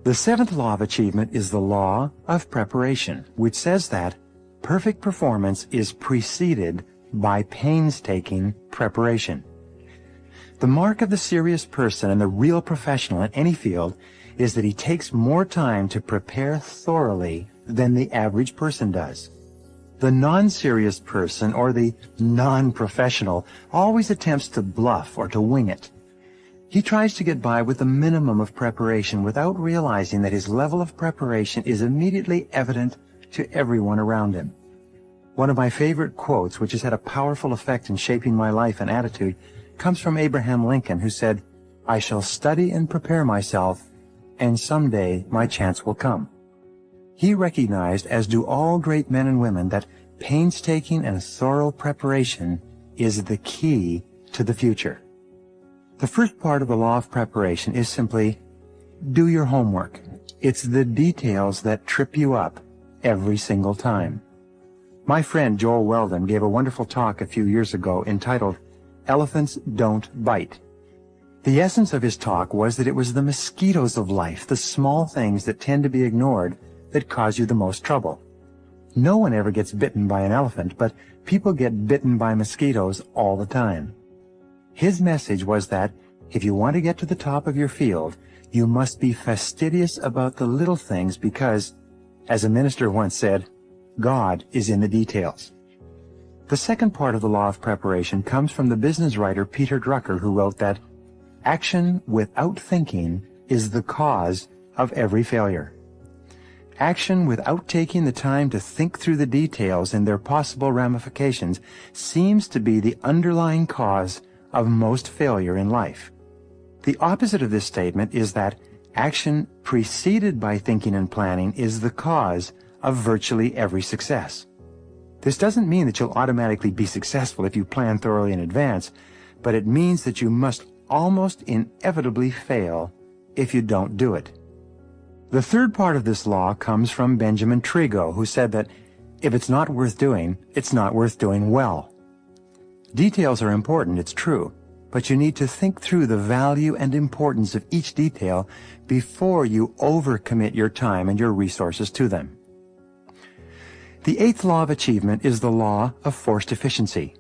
The seventh law of achievement is the law of preparation, which says that perfect performance is preceded by painstaking preparation. The mark of the serious person and the real professional in any field is that he takes more time to prepare thoroughly than the average person does. The non-serious person or the non-professional always attempts to bluff or to wing it. He tries to get by with a minimum of preparation without realizing that his level of preparation is immediately evident to everyone around him. One of my favorite quotes, which has had a powerful effect in shaping my life and attitude, comes from Abraham Lincoln, who said, "I shall study and prepare myself, and someday my chance will come." He recognized, as do all great men and women, that painstaking and thorough preparation is the key to the future. The first part of the law of preparation is simply do your homework. It's the details that trip you up every single time. My friend Joel Weldon gave a wonderful talk a few years ago entitled, "Elephants Don't Bite." The essence of his talk was that it was the mosquitoes of life, the small things that tend to be ignored, that cause you the most trouble. No one ever gets bitten by an elephant, but people get bitten by mosquitoes all the time. His message was that if you want to get to the top of your field, you must be fastidious about the little things because, as a minister once said, God is in the details. The second part of the law of preparation comes from the business writer Peter Drucker, who wrote that action without thinking is the cause of every failure. Action without taking the time to think through the details and their possible ramifications seems to be the underlying cause of most failure in life. The opposite of this statement is that action preceded by thinking and planning is the cause of virtually every success. This doesn't mean that you'll automatically be successful if you plan thoroughly in advance, but it means that you must almost inevitably fail if you don't do it. The third part of this law comes from Benjamin Trigo, who said that if it's not worth doing, it's not worth doing well. Details are important, it's true, but you need to think through the value and importance of each detail before you overcommit your time and your resources to them. The eighth law of achievement is the law of forced efficiency.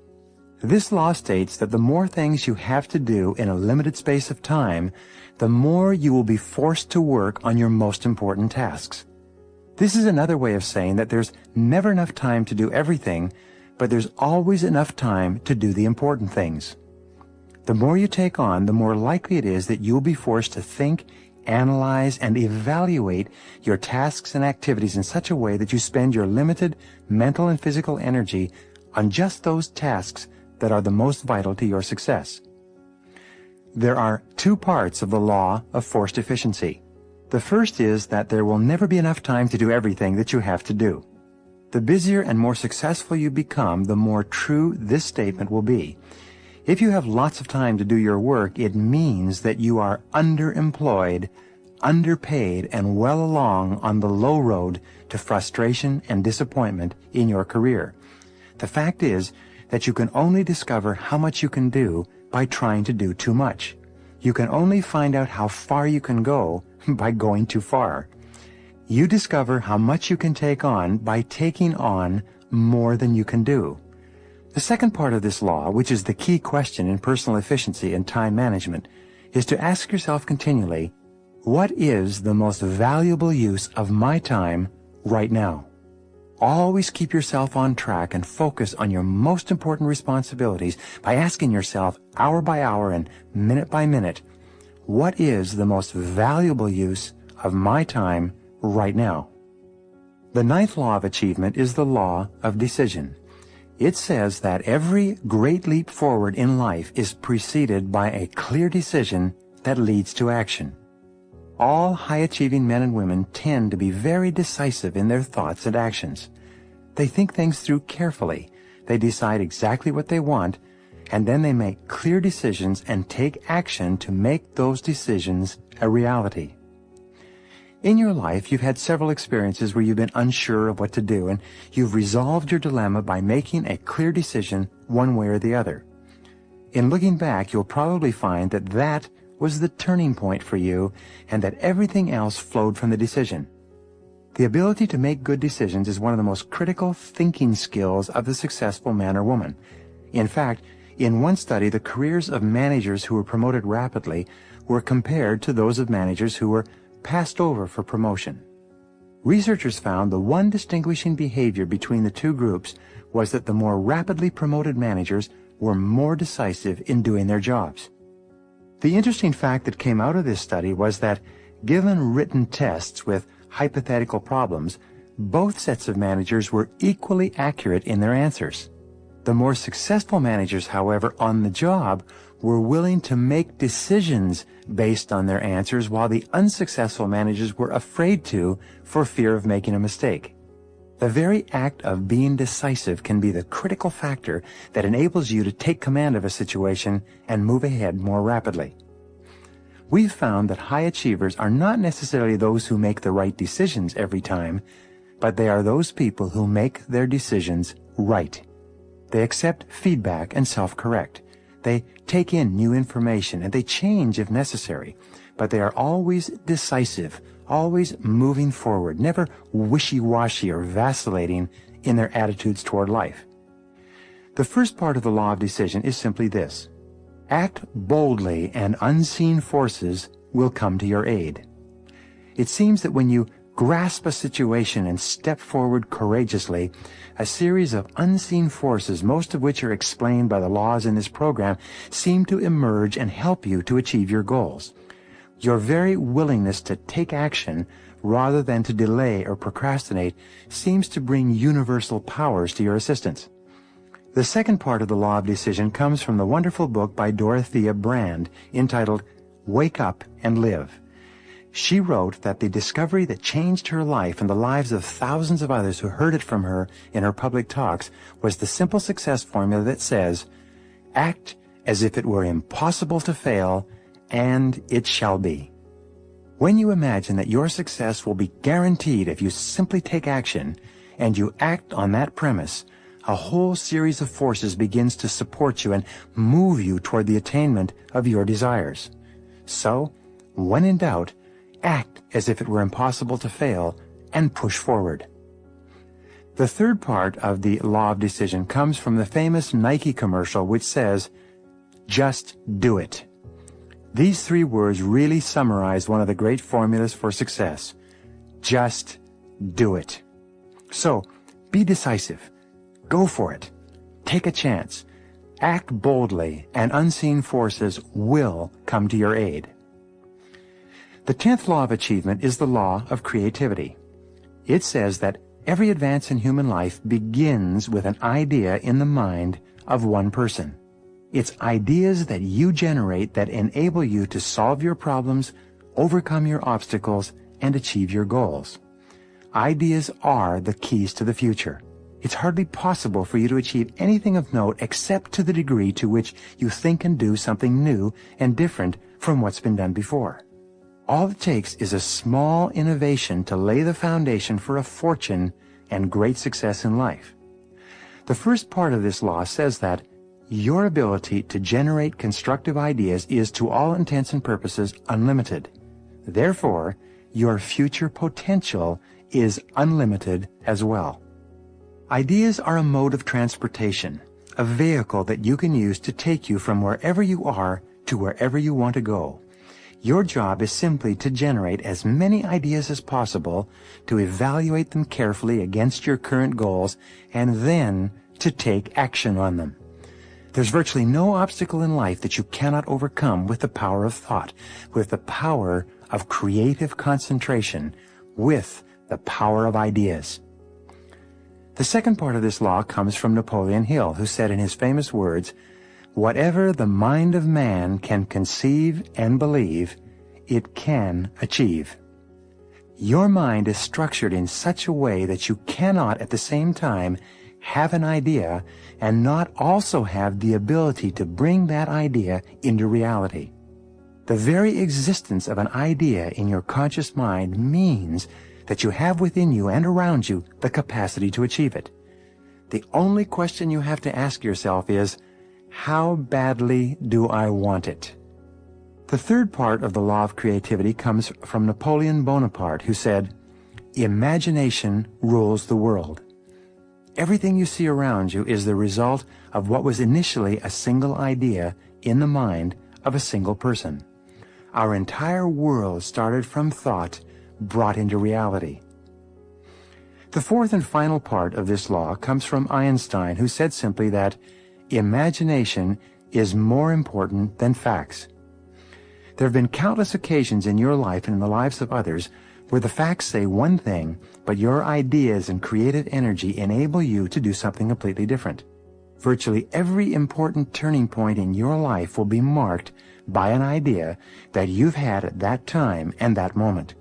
This law states that the more things you have to do in a limited space of time, the more you will be forced to work on your most important tasks. This is another way of saying that there's never enough time to do everything, but there's always enough time to do the important things. The more you take on, the more likely it is that you'll be forced to think, analyze, and evaluate your tasks and activities in such a way that you spend your limited mental and physical energy on just those tasks that are the most vital to your success. There are two parts of the law of forced efficiency. The first is that there will never be enough time to do everything that you have to do. The busier and more successful you become, the more true this statement will be. If you have lots of time to do your work, it means that you are underemployed, underpaid, and well along on the low road to frustration and disappointment in your career. The fact is that you can only discover how much you can do by trying to do too much. You can only find out how far you can go by going too far. You discover how much you can take on by taking on more than you can do. The second part of this law, which is the key question in personal efficiency and time management, is to ask yourself continually, what is the most valuable use of my time right now? Always keep yourself on track and focus on your most important responsibilities by asking yourself hour by hour and minute by minute, what is the most valuable use of my time right now? The ninth law of achievement is the law of decision. It says that every great leap forward in life is preceded by a clear decision that leads to action. All high-achieving men and women tend to be very decisive in their thoughts and actions. They think things through carefully. They decide exactly what they want, and then they make clear decisions and take action to make those decisions a reality. In your life, you've had several experiences where you've been unsure of what to do, and you've resolved your dilemma by making a clear decision one way or the other. In looking back, you'll probably find that that was the turning point for you and that everything else flowed from the decision. The ability to make good decisions is one of the most critical thinking skills of the successful man or woman. In fact, in one study, the careers of managers who were promoted rapidly were compared to those of managers who were passed over for promotion. Researchers found the one distinguishing behavior between the two groups was that the more rapidly promoted managers were more decisive in doing their jobs. The interesting fact that came out of this study was that, given written tests with hypothetical problems, both sets of managers were equally accurate in their answers. The more successful managers, however, on the job were willing to make decisions based on their answers, while the unsuccessful managers were afraid to for fear of making a mistake. The very act of being decisive can be the critical factor that enables you to take command of a situation and move ahead more rapidly. We've found that high achievers are not necessarily those who make the right decisions every time, but they are those people who make their decisions right. They accept feedback and self-correct. They take in new information and they change if necessary, but they are always decisive, always moving forward, never wishy-washy or vacillating in their attitudes toward life. The first part of the law of decision is simply this: act boldly and unseen forces will come to your aid. It seems that when you grasp a situation and step forward courageously, a series of unseen forces, most of which are explained by the laws in this program, seem to emerge and help you to achieve your goals. Your very willingness to take action rather than to delay or procrastinate seems to bring universal powers to your assistance. The second part of the law of decision comes from the wonderful book by Dorothea Brande entitled Wake Up and Live. She wrote that the discovery that changed her life and the lives of thousands of others who heard it from her in her public talks was the simple success formula that says, act as if it were impossible to fail, and it shall be. When you imagine that your success will be guaranteed if you simply take action, and you act on that premise, a whole series of forces begins to support you and move you toward the attainment of your desires. So, when in doubt, act as if it were impossible to fail and push forward. The third part of the law of decision comes from the famous Nike commercial which says, just do it. These three words really summarize one of the great formulas for success. Just do it. So, be decisive. Go for it. Take a chance. Act boldly, and unseen forces will come to your aid. The 10th law of achievement is the law of creativity. It says that every advance in human life begins with an idea in the mind of one person. It's ideas that you generate that enable you to solve your problems, overcome your obstacles, and achieve your goals. Ideas are the keys to the future. It's hardly possible for you to achieve anything of note except to the degree to which you think and do something new and different from what's been done before. All it takes is a small innovation to lay the foundation for a fortune and great success in life. The first part of this law says that your ability to generate constructive ideas is, to all intents and purposes, unlimited. Therefore, your future potential is unlimited as well. Ideas are a mode of transportation, a vehicle that you can use to take you from wherever you are to wherever you want to go. Your job is simply to generate as many ideas as possible, to evaluate them carefully against your current goals, and then to take action on them. There's virtually no obstacle in life that you cannot overcome with the power of thought, with the power of creative concentration, with the power of ideas. The second part of this law comes from Napoleon Hill, who said in his famous words, "Whatever the mind of man can conceive and believe, it can achieve." Your mind is structured in such a way that you cannot at the same time have an idea and not also have the ability to bring that idea into reality. The very existence of an idea in your conscious mind means that you have within you and around you the capacity to achieve it. The only question you have to ask yourself is, how badly do I want it? The third part of the law of creativity comes from Napoleon Bonaparte, who said, "Imagination rules the world." Everything you see around you is the result of what was initially a single idea in the mind of a single person. Our entire world started from thought brought into reality. The fourth and final part of this law comes from Einstein, who said simply that imagination is more important than facts. There have been countless occasions in your life and in the lives of others where the facts say one thing, but your ideas and creative energy enable you to do something completely different. Virtually every important turning point in your life will be marked by an idea that you've had at that time and that moment.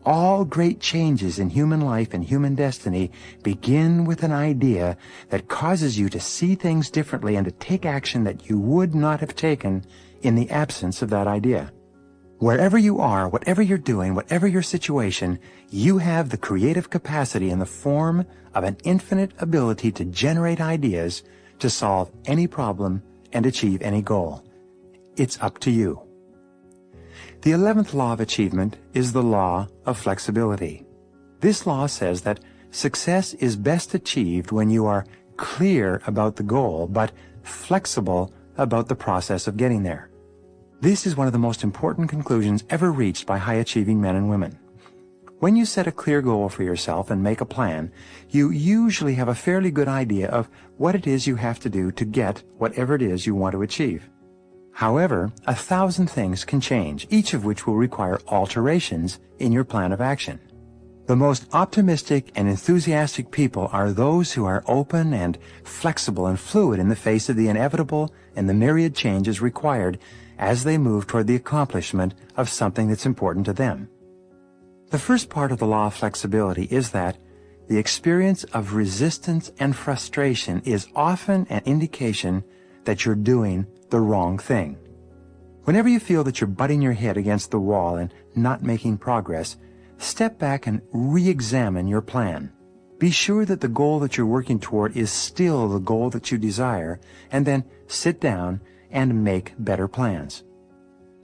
All great changes in human life and human destiny begin with an idea that causes you to see things differently and to take action that you would not have taken in the absence of that idea. Wherever you are, whatever you're doing, whatever your situation, you have the creative capacity in the form of an infinite ability to generate ideas to solve any problem and achieve any goal. It's up to you. The 11th law of achievement is the law of flexibility. This law says that success is best achieved when you are clear about the goal, but flexible about the process of getting there. This is one of the most important conclusions ever reached by high-achieving men and women. When you set a clear goal for yourself and make a plan, you usually have a fairly good idea of what it is you have to do to get whatever it is you want to achieve. However, 1,000 things can change, each of which will require alterations in your plan of action. The most optimistic and enthusiastic people are those who are open and flexible and fluid in the face of the inevitable and the myriad changes required as they move toward the accomplishment of something that's important to them. The first part of the law of flexibility is that the experience of resistance and frustration is often an indication that you're doing the wrong thing. Whenever you feel that you're butting your head against the wall and not making progress, step back and re-examine your plan. Be sure that the goal that you're working toward is still the goal that you desire, and then sit down and make better plans.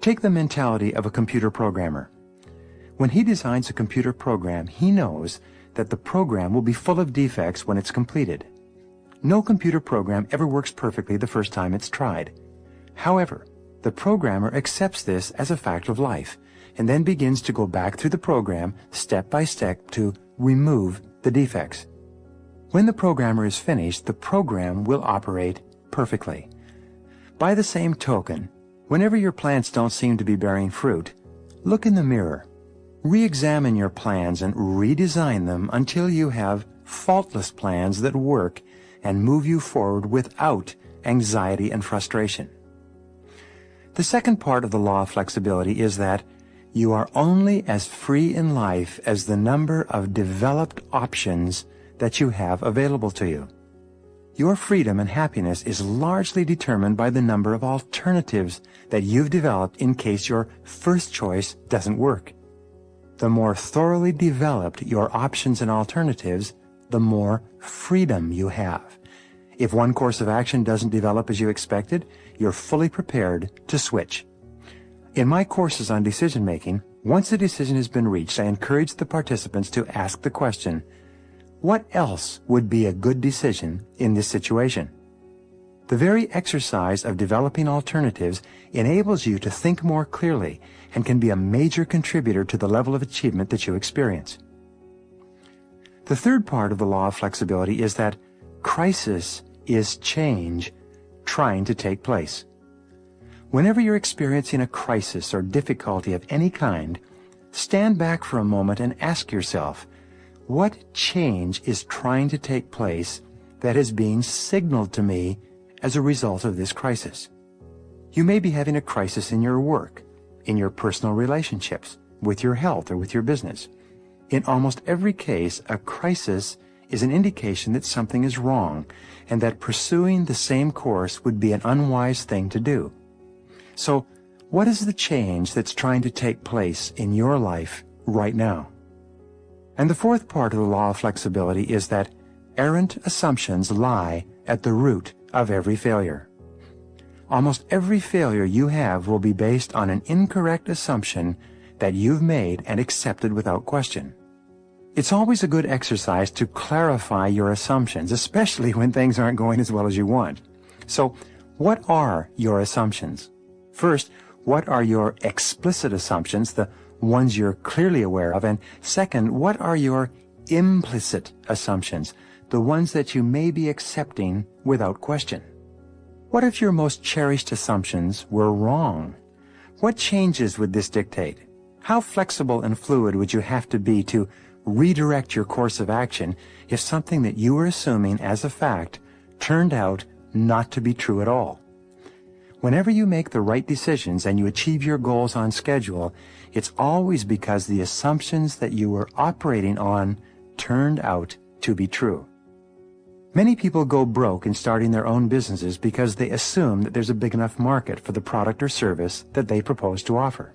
Take the mentality of a computer programmer. When he designs a computer program, he knows that the program will be full of defects when it's completed. No computer program ever works perfectly the first time it's tried. However, the programmer accepts this as a fact of life and then begins to go back through the program step by step to remove the defects. When the programmer is finished, the program will operate perfectly. By the same token, whenever your plans don't seem to be bearing fruit, look in the mirror. Re-examine your plans and redesign them until you have faultless plans that work and move you forward without anxiety and frustration. The second part of the law of flexibility is that you are only as free in life as the number of developed options that you have available to you. Your freedom and happiness is largely determined by the number of alternatives that you've developed in case your first choice doesn't work. The more thoroughly developed your options and alternatives, the more freedom you have. If one course of action doesn't develop as you expected, you're fully prepared to switch. In my courses on decision-making, once a decision has been reached, I encourage the participants to ask the question, what else would be a good decision in this situation? The very exercise of developing alternatives enables you to think more clearly and can be a major contributor to the level of achievement that you experience. The third part of the law of flexibility is that crisis is change trying to take place. Whenever you're experiencing a crisis or difficulty of any kind, stand back for a moment and ask yourself, what change is trying to take place that is being signaled to me as a result of this crisis? You may be having a crisis in your work, in your personal relationships, with your health, or with your business. In almost every case, a crisis is an indication that something is wrong and that pursuing the same course would be an unwise thing to do. So, what is the change that's trying to take place in your life right now? And the fourth part of the law of flexibility is that errant assumptions lie at the root of every failure. Almost every failure you have will be based on an incorrect assumption that you've made and accepted without question. It's always a good exercise to clarify your assumptions, especially when things aren't going as well as you want. So, what are your assumptions? First, what are your explicit assumptions, the ones you're clearly aware of? And second, what are your implicit assumptions, the ones that you may be accepting without question? What if your most cherished assumptions were wrong? What changes would this dictate? How flexible and fluid would you have to be to redirect your course of action if something that you were assuming as a fact turned out not to be true at all? Whenever you make the right decisions and you achieve your goals on schedule, it's always because the assumptions that you were operating on turned out to be true. Many people go broke in starting their own businesses because they assume that there's a big enough market for the product or service that they propose to offer.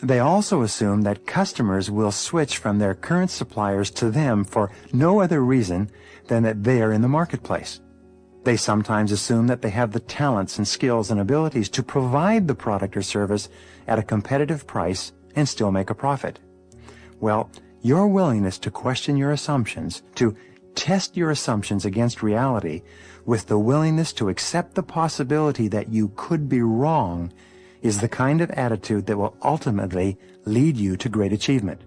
They also assume that customers will switch from their current suppliers to them for no other reason than that they are in the marketplace. They sometimes assume that they have the talents and skills and abilities to provide the product or service at a competitive price and still make a profit. Well, your willingness to question your assumptions, to test your assumptions against reality, with the willingness to accept the possibility that you could be wrong, is the kind of attitude that will ultimately lead you to great achievement.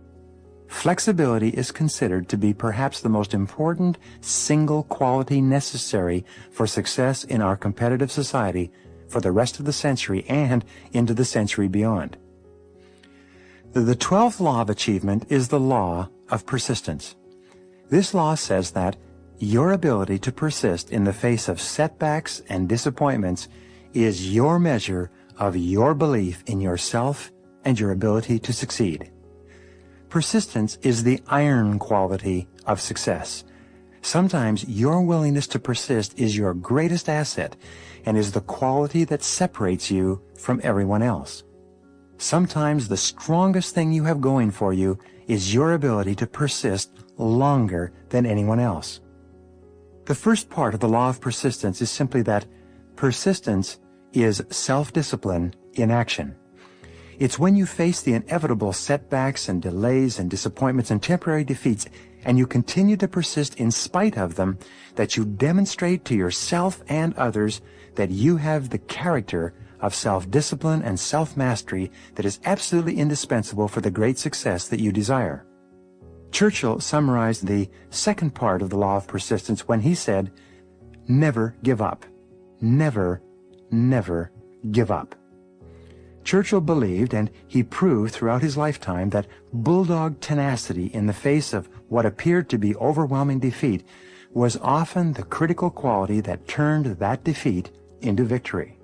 Flexibility is considered to be perhaps the most important single quality necessary for success in our competitive society for the rest of the century and into the century beyond. The 12th law of achievement is the law of persistence. This law says that your ability to persist in the face of setbacks and disappointments is your measure of your belief in yourself and your ability to succeed. Persistence is the iron quality of success. Sometimes your willingness to persist is your greatest asset and is the quality that separates you from everyone else. Sometimes the strongest thing you have going for you is your ability to persist longer than anyone else. The first part of the law of persistence is simply that persistence is self-discipline in action. It's when you face the inevitable setbacks and delays and disappointments and temporary defeats, and you continue to persist in spite of them, that you demonstrate to yourself and others that you have the character of self-discipline and self-mastery that is absolutely indispensable for the great success that you desire. Churchill summarized the second part of the law of persistence when he said, "Never give up. Never, never give up." Churchill believed, and he proved throughout his lifetime, that bulldog tenacity in the face of what appeared to be overwhelming defeat was often the critical quality that turned that defeat into victory.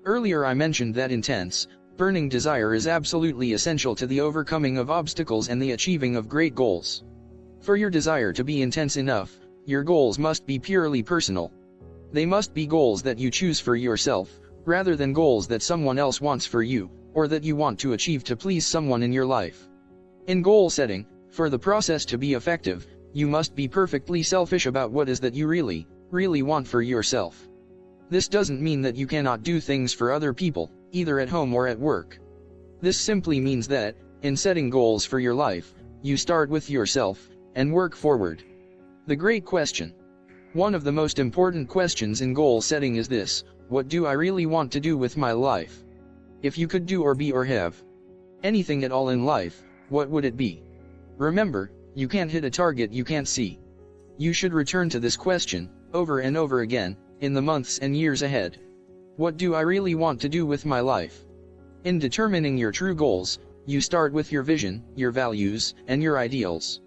Earlier I mentioned that intense, burning desire is absolutely essential to the overcoming of obstacles and the achieving of great goals. For your desire to be intense enough, your goals must be purely personal. They must be goals that you choose for yourself, rather than goals that someone else wants for you, or that you want to achieve to please someone in your life. In goal setting, for the process to be effective, you must be perfectly selfish about what is that you really, really want for yourself. This doesn't mean that you cannot do things for other people, either at home or at work. This simply means that, in setting goals for your life, you start with yourself, and work forward. The great question. One of the most important questions in goal setting is this: what do I really want to do with my life? If you could do or be or have anything at all in life, what would it be? Remember, you can't hit a target you can't see. You should return to this question, over and over again, in the months and years ahead. What do I really want to do with my life? In determining your true goals, you start with your vision, your values, and your ideals.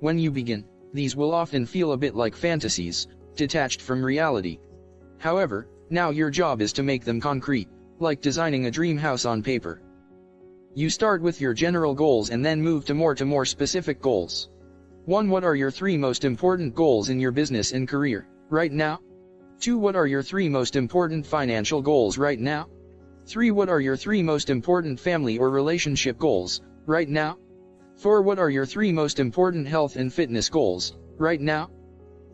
When you begin, these will often feel a bit like fantasies, detached from reality. However, now your job is to make them concrete, like designing a dream house on paper. You start with your general goals and then move to more specific goals. 1. What are your 3 most important goals in your business and career, right now? 2. What are your 3 most important financial goals right now? 3. What are your 3 most important family or relationship goals, right now? 4. What are your 3 most important health and fitness goals, right now?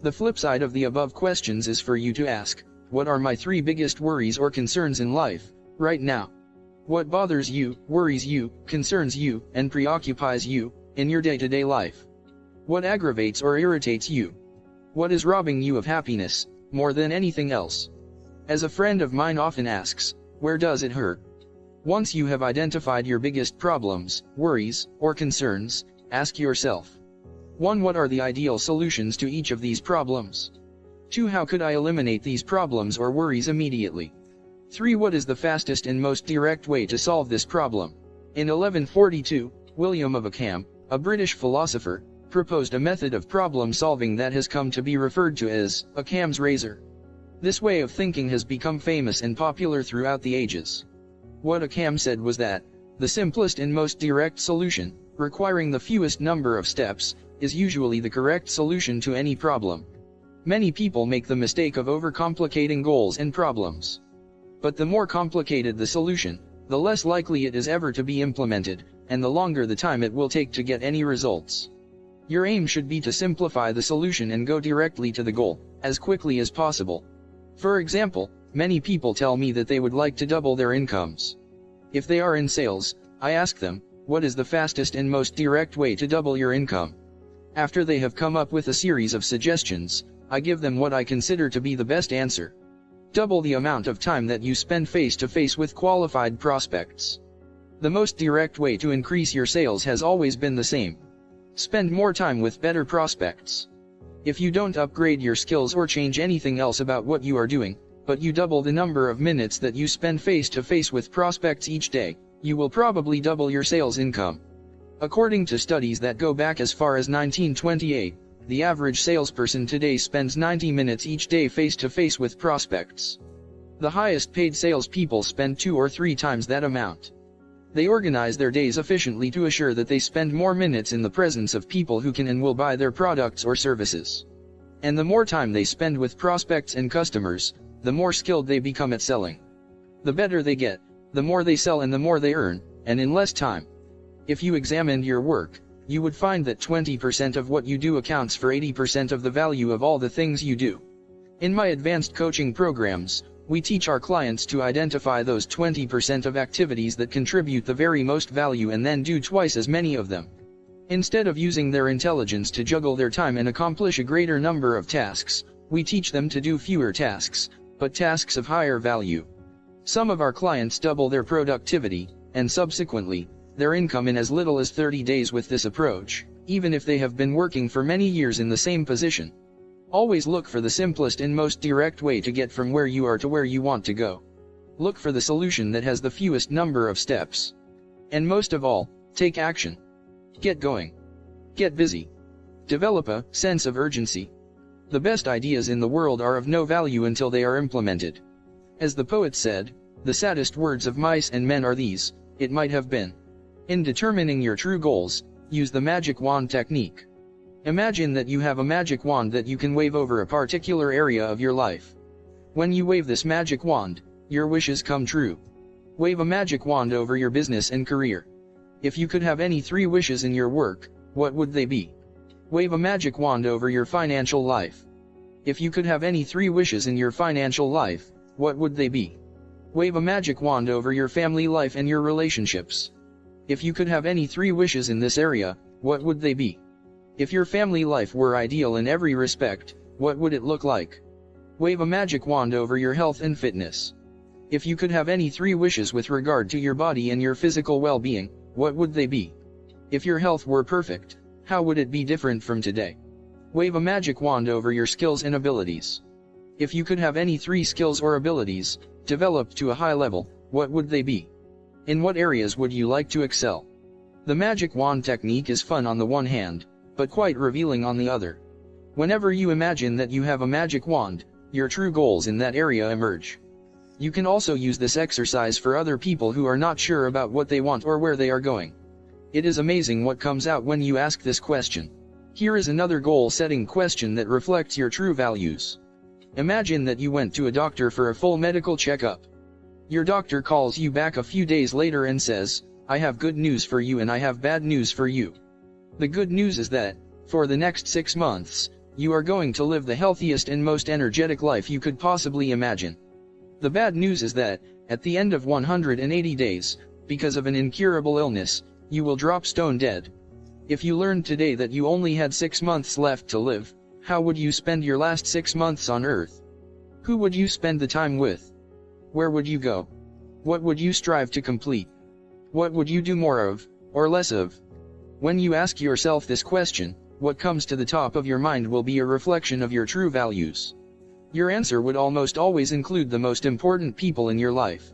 The flip side of the above questions is for you to ask, what are my 3 biggest worries or concerns in life, right now? What bothers you, worries you, concerns you, and preoccupies you, in your day-to-day life? What aggravates or irritates you? What is robbing you of happiness, more than anything else? As a friend of mine often asks, where does it hurt? Once you have identified your biggest problems, worries, or concerns, ask yourself. 1. What are the ideal solutions to each of these problems? 2. How could I eliminate these problems or worries immediately? 3. What is the fastest and most direct way to solve this problem? In 1142, William of Ockham, a British philosopher, proposed a method of problem solving that has come to be referred to as Occam's razor. This way of thinking has become famous and popular throughout the ages. What Occam said was that the simplest and most direct solution, requiring the fewest number of steps, is usually the correct solution to any problem. Many people make the mistake of overcomplicating goals and problems. But the more complicated the solution, the less likely it is ever to be implemented, and the longer the time it will take to get any results. Your aim should be to simplify the solution and go directly to the goal, as quickly as possible. For example, many people tell me that they would like to double their incomes. If they are in sales, I ask them, what is the fastest and most direct way to double your income? After they have come up with a series of suggestions, I give them what I consider to be the best answer. Double the amount of time that you spend face-to-face with qualified prospects. The most direct way to increase your sales has always been the same. Spend more time with better prospects. If you don't upgrade your skills or change anything else about what you are doing, but you double the number of minutes that you spend face-to-face with prospects each day, you will probably double your sales income. According to studies that go back as far as 1928, the average salesperson today spends 90 minutes each day face-to-face with prospects. The highest paid salespeople spend 2 or 3 times that amount. They organize their days efficiently to assure that they spend more minutes in the presence of people who can and will buy their products or services. And the more time they spend with prospects and customers, the more skilled they become at selling. The better they get, the more they sell and the more they earn, and in less time. If you examined your work, you would find that 20% of what you do accounts for 80% of the value of all the things you do. In my advanced coaching programs, we teach our clients to identify those 20% of activities that contribute the very most value and then do twice as many of them. Instead of using their intelligence to juggle their time and accomplish a greater number of tasks, we teach them to do fewer tasks, but tasks of higher value. Some of our clients double their productivity, and subsequently, their income in as little as 30 days with this approach, even if they have been working for many years in the same position. Always look for the simplest and most direct way to get from where you are to where you want to go. Look for the solution that has the fewest number of steps. And most of all, take action. Get going. Get busy. Develop a sense of urgency. The best ideas in the world are of no value until they are implemented. As the poet said, the saddest words of mice and men are these, it might have been. In determining your true goals, use the magic wand technique. Imagine that you have a magic wand that you can wave over a particular area of your life. When you wave this magic wand, your wishes come true. Wave a magic wand over your business and career. If you could have any 3 wishes in your work, what would they be? Wave a magic wand over your financial life. If you could have any 3 wishes in your financial life, what would they be? Wave a magic wand over your family life and your relationships. If you could have any 3 wishes in this area, what would they be? If your family life were ideal in every respect, what would it look like? Wave a magic wand over your health and fitness. If you could have any 3 wishes with regard to your body and your physical well-being, what would they be? If your health were perfect, how would it be different from today? Wave a magic wand over your skills and abilities. If you could have any 3 skills or abilities, developed to a high level, what would they be? In what areas would you like to excel? The magic wand technique is fun on the one hand, but quite revealing on the other. Whenever you imagine that you have a magic wand, your true goals in that area emerge. You can also use this exercise for other people who are not sure about what they want or where they are going. It is amazing what comes out when you ask this question. Here is another goal-setting question that reflects your true values. Imagine that you went to a doctor for a full medical checkup. Your doctor calls you back a few days later and says, I have good news for you and I have bad news for you. The good news is that, for the next 6 months, you are going to live the healthiest and most energetic life you could possibly imagine. The bad news is that, at the end of 180 days, because of an incurable illness, you will drop stone dead. If you learned today that you only had 6 months left to live, how would you spend your last 6 months on Earth? Who would you spend the time with? Where would you go? What would you strive to complete? What would you do more of, or less of? When you ask yourself this question, what comes to the top of your mind will be a reflection of your true values. Your answer would almost always include the most important people in your life.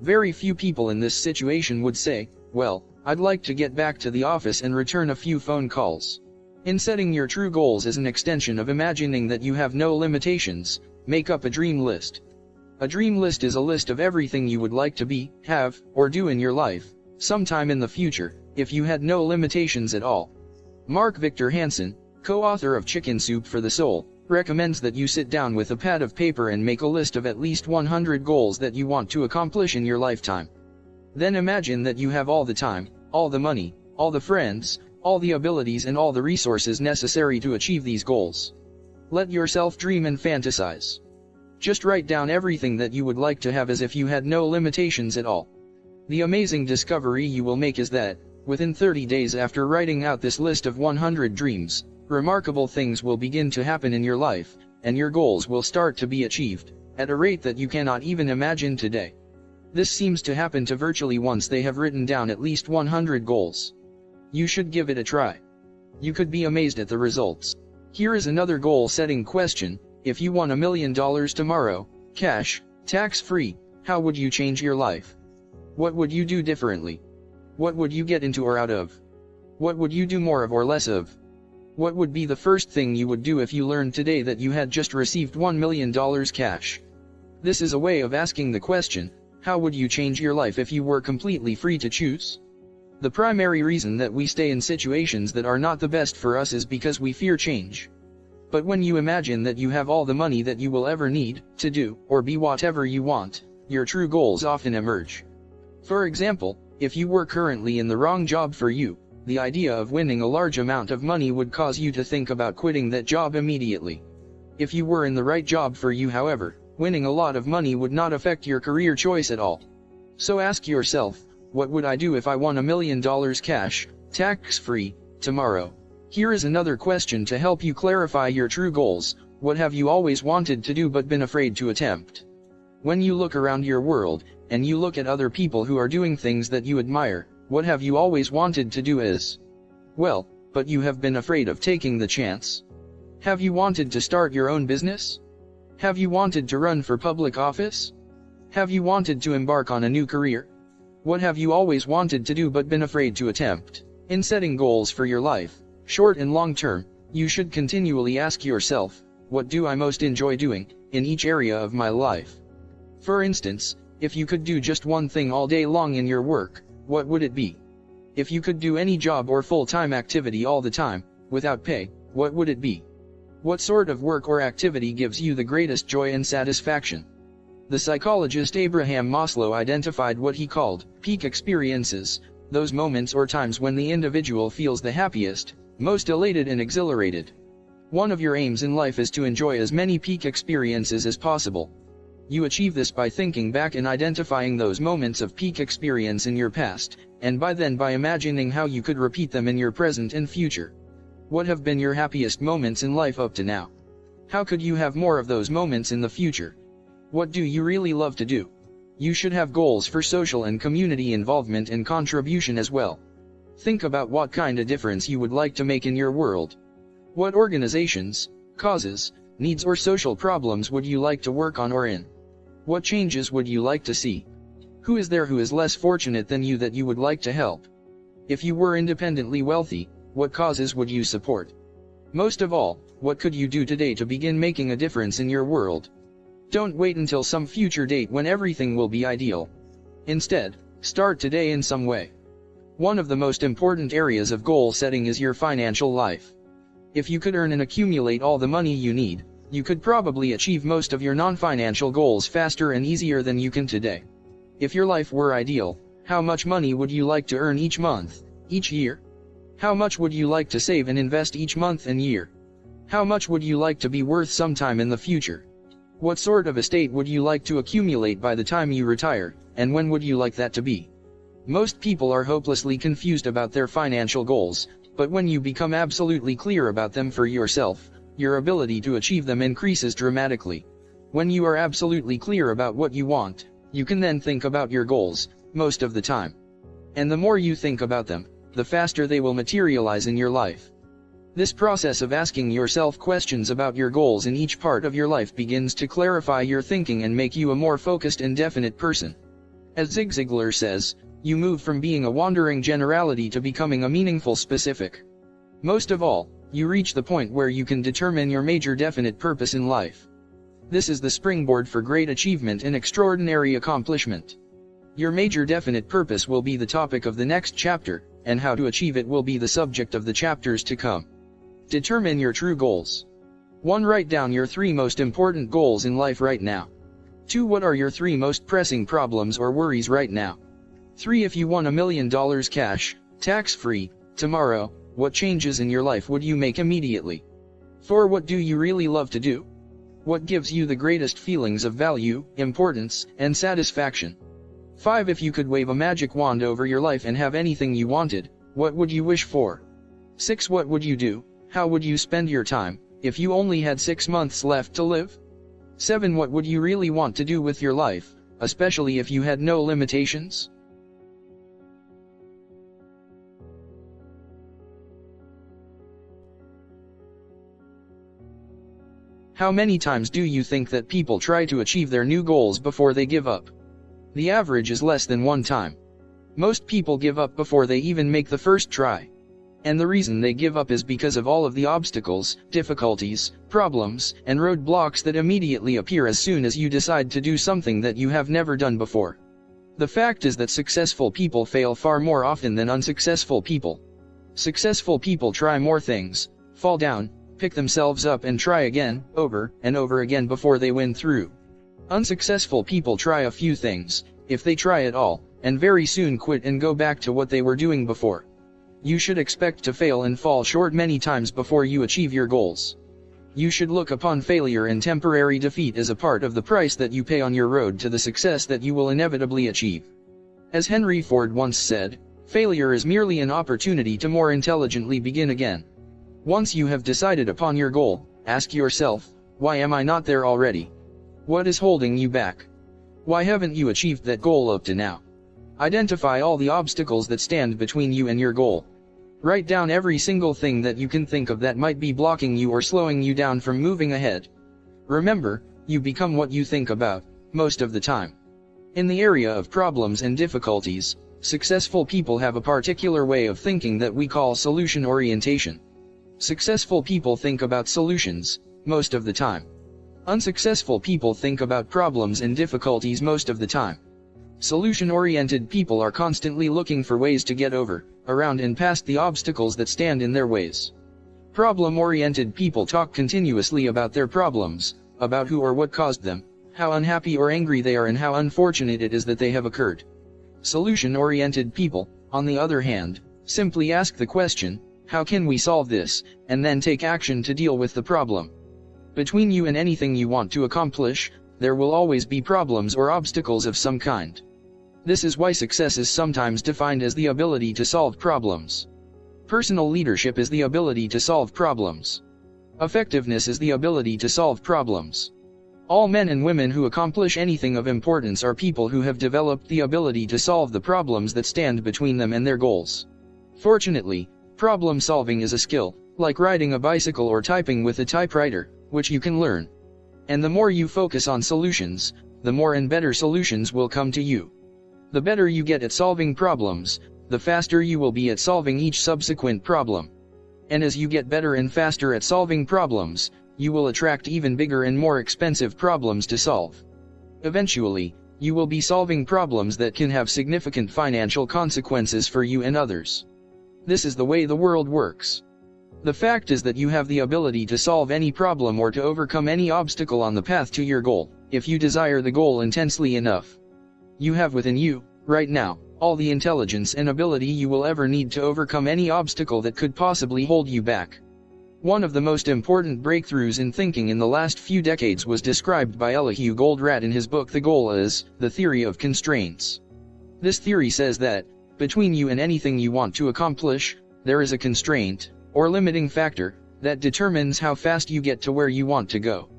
Very few people in this situation would say, well, I'd like to get back to the office and return a few phone calls. In setting your true goals as an extension of imagining that you have no limitations, make up a dream list. A dream list is a list of everything you would like to be, have, or do in your life, sometime in the future, if you had no limitations at all. Mark Victor Hansen, co-author of Chicken Soup for the Soul, recommends that you sit down with a pad of paper and make a list of at least 100 goals that you want to accomplish in your lifetime. Then imagine that you have all the time, all the money, all the friends, all the abilities and all the resources necessary to achieve these goals. Let yourself dream and fantasize. Just write down everything that you would like to have as if you had no limitations at all. The amazing discovery you will make is that, within 30 days after writing out this list of 100 dreams, remarkable things will begin to happen in your life, and your goals will start to be achieved, at a rate that you cannot even imagine today. This seems to happen to virtually once they have written down at least 100 goals. You should give it a try. You could be amazed at the results. Here is another goal-setting question: if you won $1 million tomorrow, cash, tax-free, how would you change your life? What would you do differently? What would you get into or out of? What would you do more of or less of? What would be the first thing you would do if you learned today that you had just received $1 million cash? This is a way of asking the question, how would you change your life if you were completely free to choose? The primary reason that we stay in situations that are not the best for us is because we fear change. But when you imagine that you have all the money that you will ever need, to do, or be whatever you want, your true goals often emerge. For example, if you were currently in the wrong job for you, the idea of winning a large amount of money would cause you to think about quitting that job immediately. If you were in the right job for you, however, winning a lot of money would not affect your career choice at all. So ask yourself, what would I do if I won $1 million cash, tax-free, tomorrow? Here is another question to help you clarify your true goals: what have you always wanted to do but been afraid to attempt? When you look around your world, and you look at other people who are doing things that you admire, what have you always wanted to do is? Well, but you have been afraid of taking the chance. Have you wanted to start your own business? Have you wanted to run for public office? Have you wanted to embark on a new career? What have you always wanted to do but been afraid to attempt? In setting goals for your life, short and long term, you should continually ask yourself, what do I most enjoy doing, in each area of my life? For instance, if you could do just one thing all day long in your work, what would it be? If you could do any job or full-time activity all the time, without pay, what would it be? What sort of work or activity gives you the greatest joy and satisfaction? The psychologist Abraham Maslow identified what he called peak experiences, those moments or times when the individual feels the happiest, most elated and exhilarated. One of your aims in life is to enjoy as many peak experiences as possible. You achieve this by thinking back and identifying those moments of peak experience in your past, and by imagining how you could repeat them in your present and future. What have been your happiest moments in life up to now? How could you have more of those moments in the future? What do you really love to do? You should have goals for social and community involvement and contribution as well. Think about what kind of difference you would like to make in your world. What organizations, causes, needs or social problems would you like to work on or in? What changes would you like to see? Who is there who is less fortunate than you that you would like to help? If you were independently wealthy, what causes would you support? Most of all, what could you do today to begin making a difference in your world? Don't wait until some future date when everything will be ideal. Instead, start today in some way. One of the most important areas of goal setting is your financial life. If you could earn and accumulate all the money you need, you could probably achieve most of your non-financial goals faster and easier than you can today. If your life were ideal, how much money would you like to earn each month, each year? How much would you like to save and invest each month and year? How much would you like to be worth sometime in the future? What sort of estate would you like to accumulate by the time you retire, and when would you like that to be? Most people are hopelessly confused about their financial goals, but when you become absolutely clear about them for yourself, your ability to achieve them increases dramatically. When you are absolutely clear about what you want, you can then think about your goals, most of the time. And the more you think about them, the faster they will materialize in your life. This process of asking yourself questions about your goals in each part of your life begins to clarify your thinking and make you a more focused and definite person. As Zig Ziglar says, you move from being a wandering generality to becoming a meaningful specific. Most of all, you reach the point where you can determine your major definite purpose in life. This is the springboard for great achievement and extraordinary accomplishment. Your major definite purpose will be the topic of the next chapter, and how to achieve it will be the subject of the chapters to come. Determine your true goals. 1. Write down your 3 most important goals in life right now. 2. What are your 3 most pressing problems or worries right now? 3. If you won $1 million cash, tax-free, tomorrow, what changes in your life would you make immediately? 4. What do you really love to do? What gives you the greatest feelings of value, importance, and satisfaction? 5. If you could wave a magic wand over your life and have anything you wanted, what would you wish for? 6. What would you do? How would you spend your time, if you only had 6 months left to live? 7. What would you really want to do with your life, especially if you had no limitations? How many times do you think that people try to achieve their new goals before they give up? The average is less than 1 time. Most people give up before they even make the first try. And the reason they give up is because of all of the obstacles, difficulties, problems, and roadblocks that immediately appear as soon as you decide to do something that you have never done before. The fact is that successful people fail far more often than unsuccessful people. Successful people try more things, fall down, pick themselves up and try again, over and over again before they win through. Unsuccessful people try a few things, if they try at all, and very soon quit and go back to what they were doing before. You should expect to fail and fall short many times before you achieve your goals. You should look upon failure and temporary defeat as a part of the price that you pay on your road to the success that you will inevitably achieve. As Henry Ford once said, failure is merely an opportunity to more intelligently begin again. Once you have decided upon your goal, ask yourself, why am I not there already? What is holding you back? Why haven't you achieved that goal up to now? Identify all the obstacles that stand between you and your goal. Write down every single thing that you can think of that might be blocking you or slowing you down from moving ahead. Remember, you become what you think about, most of the time. In the area of problems and difficulties, successful people have a particular way of thinking that we call solution orientation. Successful people think about solutions, most of the time. Unsuccessful people think about problems and difficulties most of the time. Solution-oriented people are constantly looking for ways to get over, around and past the obstacles that stand in their ways. Problem-oriented people talk continuously about their problems, about who or what caused them, how unhappy or angry they are and how unfortunate it is that they have occurred. Solution-oriented people, on the other hand, simply ask the question, how can we solve this, and then take action to deal with the problem. Between you and anything you want to accomplish, there will always be problems or obstacles of some kind. This is why success is sometimes defined as the ability to solve problems. Personal leadership is the ability to solve problems. Effectiveness is the ability to solve problems. All men and women who accomplish anything of importance are people who have developed the ability to solve the problems that stand between them and their goals. Fortunately, problem solving is a skill, like riding a bicycle or typing with a typewriter, which you can learn. And the more you focus on solutions, the more and better solutions will come to you. The better you get at solving problems, the faster you will be at solving each subsequent problem. And as you get better and faster at solving problems, you will attract even bigger and more expensive problems to solve. Eventually, you will be solving problems that can have significant financial consequences for you and others. This is the way the world works. The fact is that you have the ability to solve any problem or to overcome any obstacle on the path to your goal, if you desire the goal intensely enough. You have within you, right now, all the intelligence and ability you will ever need to overcome any obstacle that could possibly hold you back. One of the most important breakthroughs in thinking in the last few decades was described by Elihu Goldratt in his book The Goal as the theory of constraints. This theory says that, between you and anything you want to accomplish, there is a constraint, or limiting factor, that determines how fast you get to where you want to go.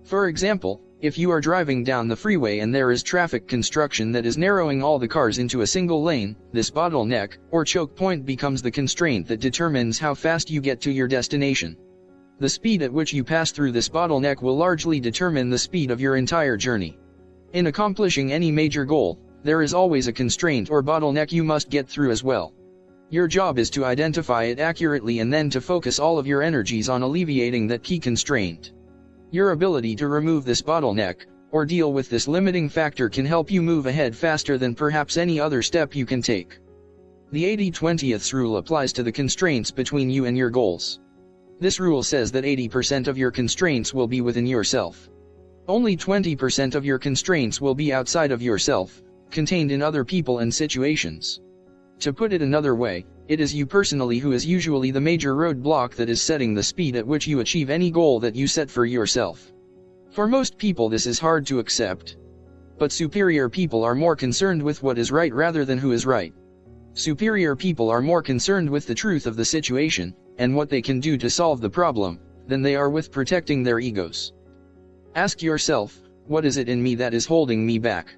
For example, if you are driving down the freeway and there is traffic construction that is narrowing all the cars into a single lane, this bottleneck, or choke point becomes the constraint that determines how fast you get to your destination. The speed at which you pass through this bottleneck will largely determine the speed of your entire journey. In accomplishing any major goal, there is always a constraint or bottleneck you must get through as well. Your job is to identify it accurately and then to focus all of your energies on alleviating that key constraint. Your ability to remove this bottleneck, or deal with this limiting factor, can help you move ahead faster than perhaps any other step you can take. The 80-20th rule applies to the constraints between you and your goals. This rule says that 80% of your constraints will be within yourself. Only 20% of your constraints will be outside of yourself, contained in other people and situations. To put it another way, it is you personally who is usually the major roadblock that is setting the speed at which you achieve any goal that you set for yourself. For most people this is hard to accept. But superior people are more concerned with what is right rather than who is right. Superior people are more concerned with the truth of the situation, and what they can do to solve the problem, than they are with protecting their egos. Ask yourself, what is it in me that is holding me back?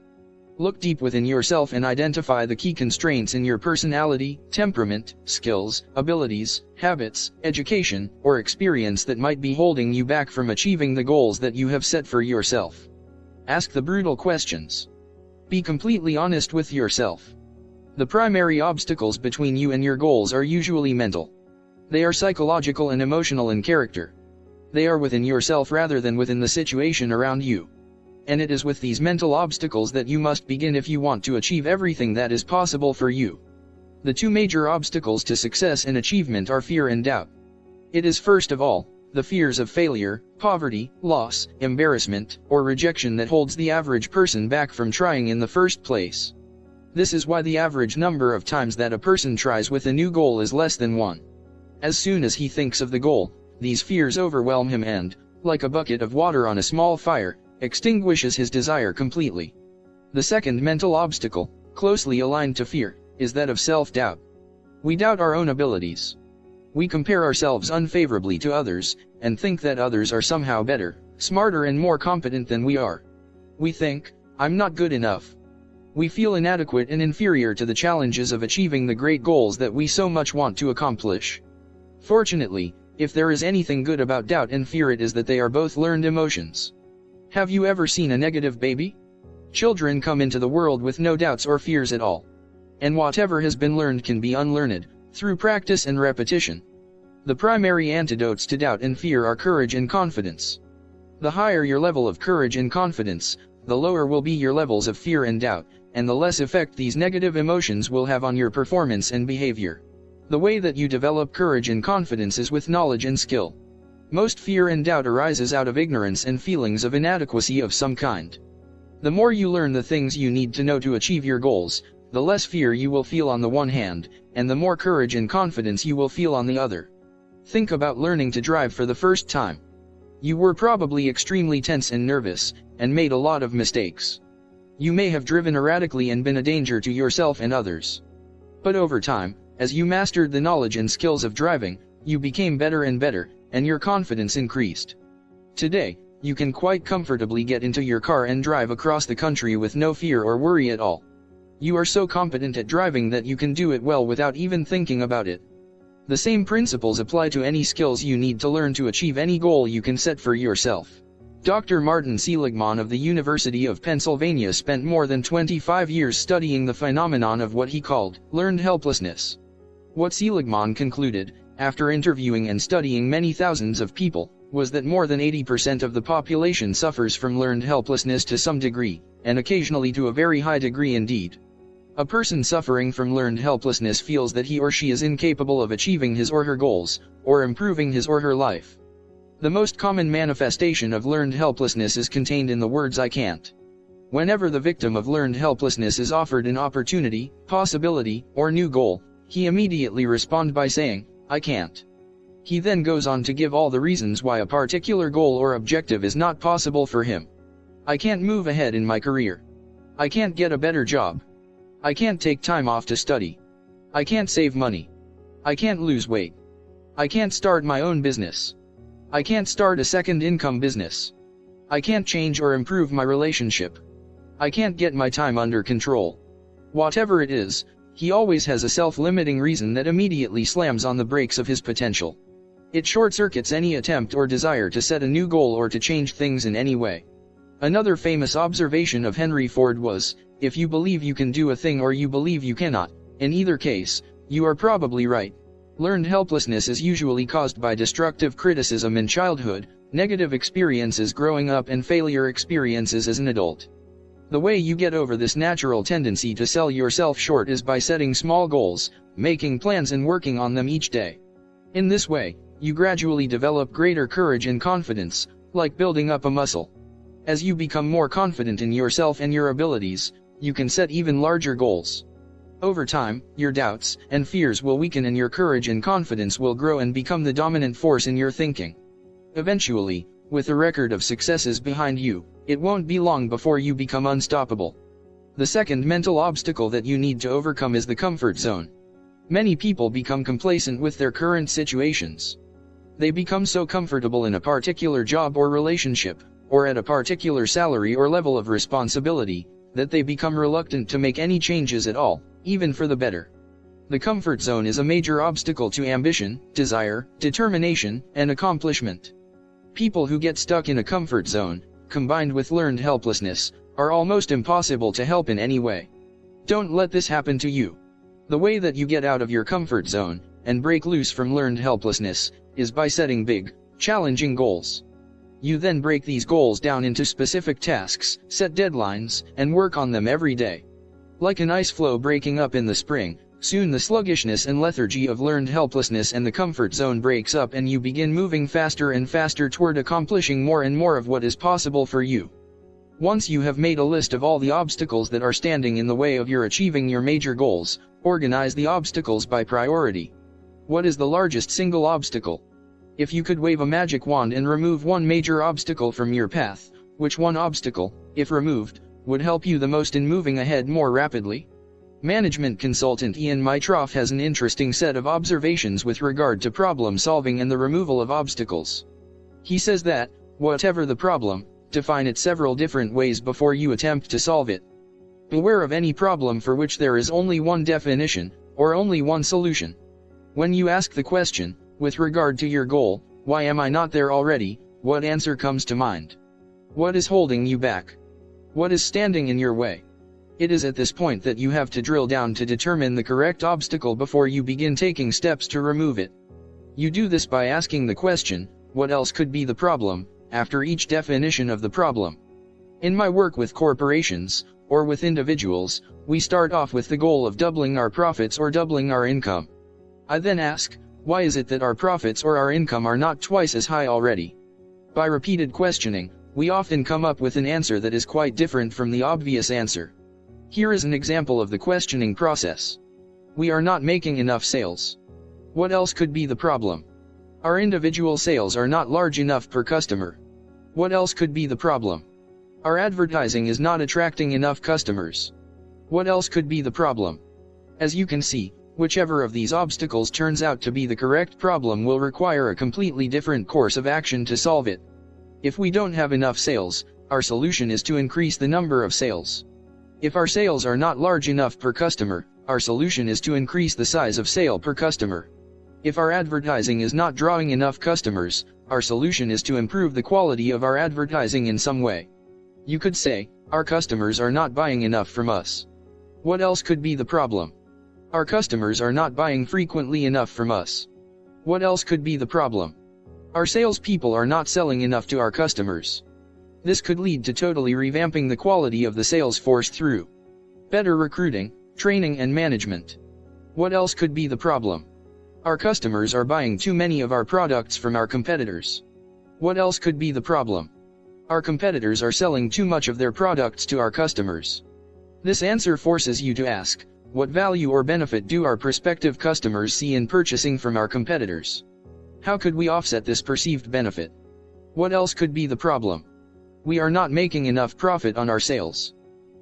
Look deep within yourself and identify the key constraints in your personality, temperament, skills, abilities, habits, education, or experience that might be holding you back from achieving the goals that you have set for yourself. Ask the brutal questions. Be completely honest with yourself. The primary obstacles between you and your goals are usually mental. They are psychological and emotional in character. They are within yourself rather than within the situation around you. And it is with these mental obstacles that you must begin if you want to achieve everything that is possible for you. The two major obstacles to success and achievement are fear and doubt. It is first of all, the fears of failure, poverty, loss, embarrassment, or rejection that holds the average person back from trying in the first place. This is why the average number of times that a person tries with a new goal is less than 1. As soon as he thinks of the goal, these fears overwhelm him and, like a bucket of water on a small fire, extinguishes his desire completely. The second mental obstacle, closely aligned to fear, is that of self-doubt. We doubt our own abilities. We compare ourselves unfavorably to others, and think that others are somehow better, smarter and more competent than we are. We think, I'm not good enough. We feel inadequate and inferior to the challenges of achieving the great goals that we so much want to accomplish. Fortunately, if there is anything good about doubt and fear, it is that they are both learned emotions. Have you ever seen a negative baby? Children come into the world with no doubts or fears at all. And whatever has been learned can be unlearned, through practice and repetition. The primary antidotes to doubt and fear are courage and confidence. The higher your level of courage and confidence, the lower will be your levels of fear and doubt, and the less effect these negative emotions will have on your performance and behavior. The way that you develop courage and confidence is with knowledge and skill. Most fear and doubt arises out of ignorance and feelings of inadequacy of some kind. The more you learn the things you need to know to achieve your goals, the less fear you will feel on the one hand, and the more courage and confidence you will feel on the other. Think about learning to drive for the first time. You were probably extremely tense and nervous, and made a lot of mistakes. You may have driven erratically and been a danger to yourself and others. But over time, as you mastered the knowledge and skills of driving, you became better and better, and your confidence increased. Today, you can quite comfortably get into your car and drive across the country with no fear or worry at all. You are so competent at driving that you can do it well without even thinking about it. The same principles apply to any skills you need to learn to achieve any goal you can set for yourself. Dr. Martin Seligman of the University of Pennsylvania spent more than 25 years studying the phenomenon of what he called learned helplessness. What Seligman concluded, after interviewing and studying many thousands of people, was that more than 80% of the population suffers from learned helplessness to some degree, and occasionally to a very high degree indeed. A person suffering from learned helplessness feels that he or she is incapable of achieving his or her goals, or improving his or her life. The most common manifestation of learned helplessness is contained in the words "I can't." Whenever the victim of learned helplessness is offered an opportunity, possibility, or new goal, he immediately responds by saying, "I can't." He then goes on to give all the reasons why a particular goal or objective is not possible for him. I can't move ahead in my career. I can't get a better job. I can't take time off to study. I can't save money. I can't lose weight. I can't start my own business. I can't start a second income business. I can't change or improve my relationship. I can't get my time under control. Whatever it is, he always has a self-limiting reason that immediately slams on the brakes of his potential. It short-circuits any attempt or desire to set a new goal or to change things in any way. Another famous observation of Henry Ford was, if you believe you can do a thing or you believe you cannot, in either case, you are probably right. Learned helplessness is usually caused by destructive criticism in childhood, negative experiences growing up and failure experiences as an adult. The way you get over this natural tendency to sell yourself short is by setting small goals, making plans and working on them each day. In this way, you gradually develop greater courage and confidence, like building up a muscle. As you become more confident in yourself and your abilities, you can set even larger goals. Over time, your doubts and fears will weaken and your courage and confidence will grow and become the dominant force in your thinking. Eventually, with a record of successes behind you, it won't be long before you become unstoppable. The second mental obstacle that you need to overcome is the comfort zone. Many people become complacent with their current situations. They become so comfortable in a particular job or relationship, or at a particular salary or level of responsibility, that they become reluctant to make any changes at all, even for the better. The comfort zone is a major obstacle to ambition, desire, determination, and accomplishment. People who get stuck in a comfort zone, combined with learned helplessness, are almost impossible to help in any way. Don't let this happen to you. The way that you get out of your comfort zone, and break loose from learned helplessness, is by setting big, challenging goals. You then break these goals down into specific tasks, set deadlines, and work on them every day. Like an ice floe breaking up in the spring, soon the sluggishness and lethargy of learned helplessness and the comfort zone breaks up and you begin moving faster and faster toward accomplishing more and more of what is possible for you. Once you have made a list of all the obstacles that are standing in the way of your achieving your major goals, organize the obstacles by priority. What is the largest single obstacle? If you could wave a magic wand and remove one major obstacle from your path, which one obstacle, if removed, would help you the most in moving ahead more rapidly? Management consultant Ian Mitroff has an interesting set of observations with regard to problem solving and the removal of obstacles. He says that, whatever the problem, define it several different ways before you attempt to solve it. Beware of any problem for which there is only one definition, or only one solution. When you ask the question, with regard to your goal, why am I not there already, what answer comes to mind? What is holding you back? What is standing in your way? It is at this point that you have to drill down to determine the correct obstacle before you begin taking steps to remove it. You do this by asking the question, what else could be the problem, after each definition of the problem. In my work with corporations, or with individuals, we start off with the goal of doubling our profits or doubling our income. I then ask, why is it that our profits or our income are not twice as high already? By repeated questioning, we often come up with an answer that is quite different from the obvious answer. Here is an example of the questioning process. We are not making enough sales. What else could be the problem? Our individual sales are not large enough per customer. What else could be the problem? Our advertising is not attracting enough customers. What else could be the problem? As you can see, whichever of these obstacles turns out to be the correct problem will require a completely different course of action to solve it. If we don't have enough sales, our solution is to increase the number of sales. If our sales are not large enough per customer, our solution is to increase the size of sale per customer. If our advertising is not drawing enough customers, our solution is to improve the quality of our advertising in some way. You could say, our customers are not buying enough from us. What else could be the problem? Our customers are not buying frequently enough from us. What else could be the problem? Our salespeople are not selling enough to our customers. This could lead to totally revamping the quality of the sales force through better recruiting, training and management. What else could be the problem? Our customers are buying too many of our products from our competitors. What else could be the problem? Our competitors are selling too much of their products to our customers. This answer forces you to ask, what value or benefit do our prospective customers see in purchasing from our competitors? How could we offset this perceived benefit? What else could be the problem? We are not making enough profit on our sales.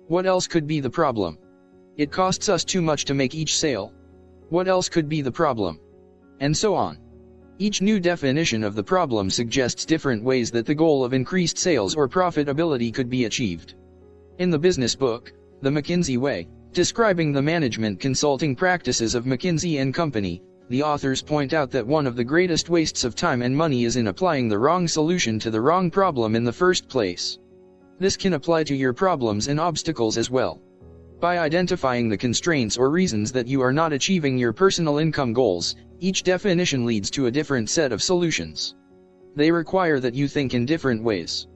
What else could be the problem? It costs us too much to make each sale. What else could be the problem? And so on. Each new definition of the problem suggests different ways that the goal of increased sales or profitability could be achieved. In the business book, The McKinsey Way, describing the management consulting practices of McKinsey & Company, the authors point out that one of the greatest wastes of time and money is in applying the wrong solution to the wrong problem in the first place. This can apply to your problems and obstacles as well. By identifying the constraints or reasons that you are not achieving your personal income goals, each definition leads to a different set of solutions. They require that you think in different ways.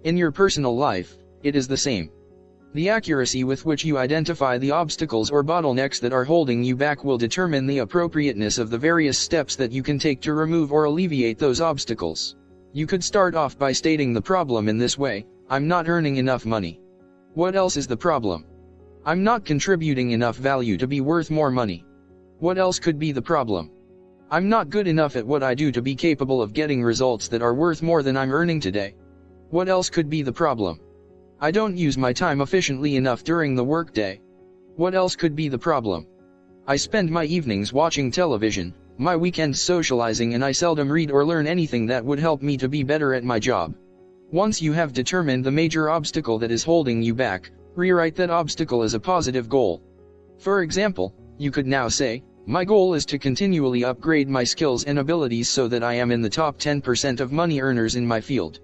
In your personal life, it is the same. The accuracy with which you identify the obstacles or bottlenecks that are holding you back will determine the appropriateness of the various steps that you can take to remove or alleviate those obstacles. You could start off by stating the problem in this way: I'm not earning enough money. What else is the problem? I'm not contributing enough value to be worth more money. What else could be the problem? I'm not good enough at what I do to be capable of getting results that are worth more than I'm earning today. What else could be the problem? I don't use my time efficiently enough during the workday. What else could be the problem? I spend my evenings watching television, my weekends socializing, and I seldom read or learn anything that would help me to be better at my job. Once you have determined the major obstacle that is holding you back, rewrite that obstacle as a positive goal. For example, you could now say, my goal is to continually upgrade my skills and abilities so that I am in the top 10% of money earners in my field.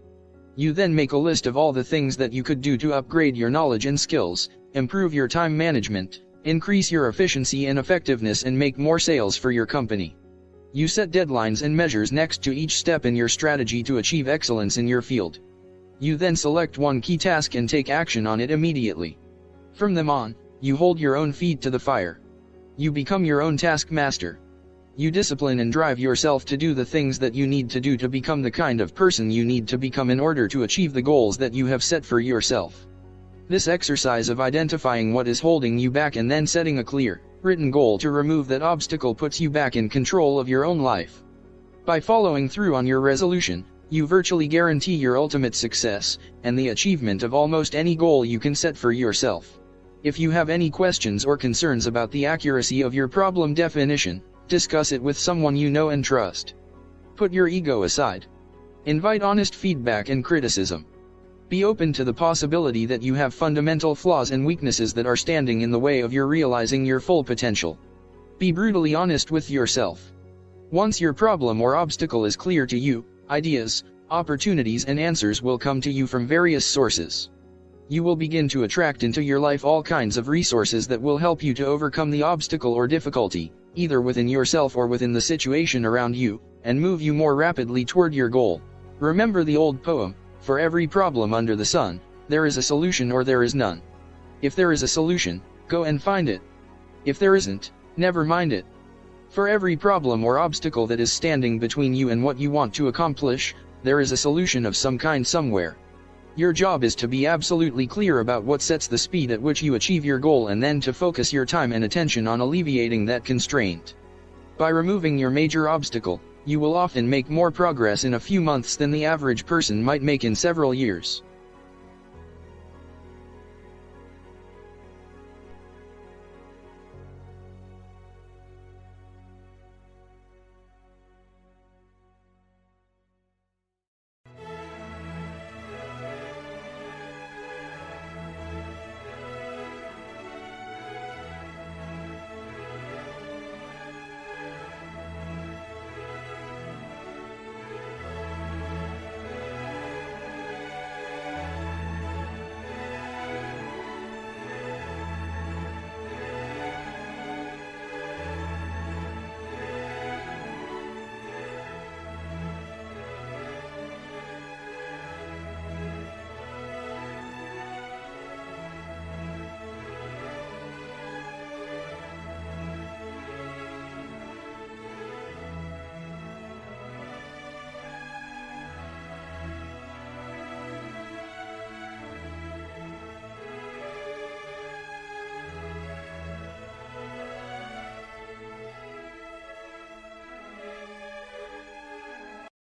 You then make a list of all the things that you could do to upgrade your knowledge and skills, improve your time management, increase your efficiency and effectiveness, and make more sales for your company. You set deadlines and measures next to each step in your strategy to achieve excellence in your field. You then select one key task and take action on it immediately. From then on, you hold your own feet to the fire. You become your own taskmaster. You discipline and drive yourself to do the things that you need to do to become the kind of person you need to become in order to achieve the goals that you have set for yourself. This exercise of identifying what is holding you back and then setting a clear, written goal to remove that obstacle puts you back in control of your own life. By following through on your resolution, you virtually guarantee your ultimate success, and the achievement of almost any goal you can set for yourself. If you have any questions or concerns about the accuracy of your problem definition, discuss it with someone you know and trust. Put your ego aside. Invite honest feedback and criticism. Be open to the possibility that you have fundamental flaws and weaknesses that are standing in the way of your realizing your full potential. Be brutally honest with yourself. Once your problem or obstacle is clear to you, ideas, opportunities, and answers will come to you from various sources. You will begin to attract into your life all kinds of resources that will help you to overcome the obstacle or difficulty, either within yourself or within the situation around you, and move you more rapidly toward your goal. Remember the old poem, for every problem under the sun, there is a solution or there is none. If there is a solution, go and find it. If there isn't, never mind it. For every problem or obstacle that is standing between you and what you want to accomplish, there is a solution of some kind somewhere. Your job is to be absolutely clear about what sets the speed at which you achieve your goal, and then to focus your time and attention on alleviating that constraint. By removing your major obstacle, you will often make more progress in a few months than the average person might make in several years.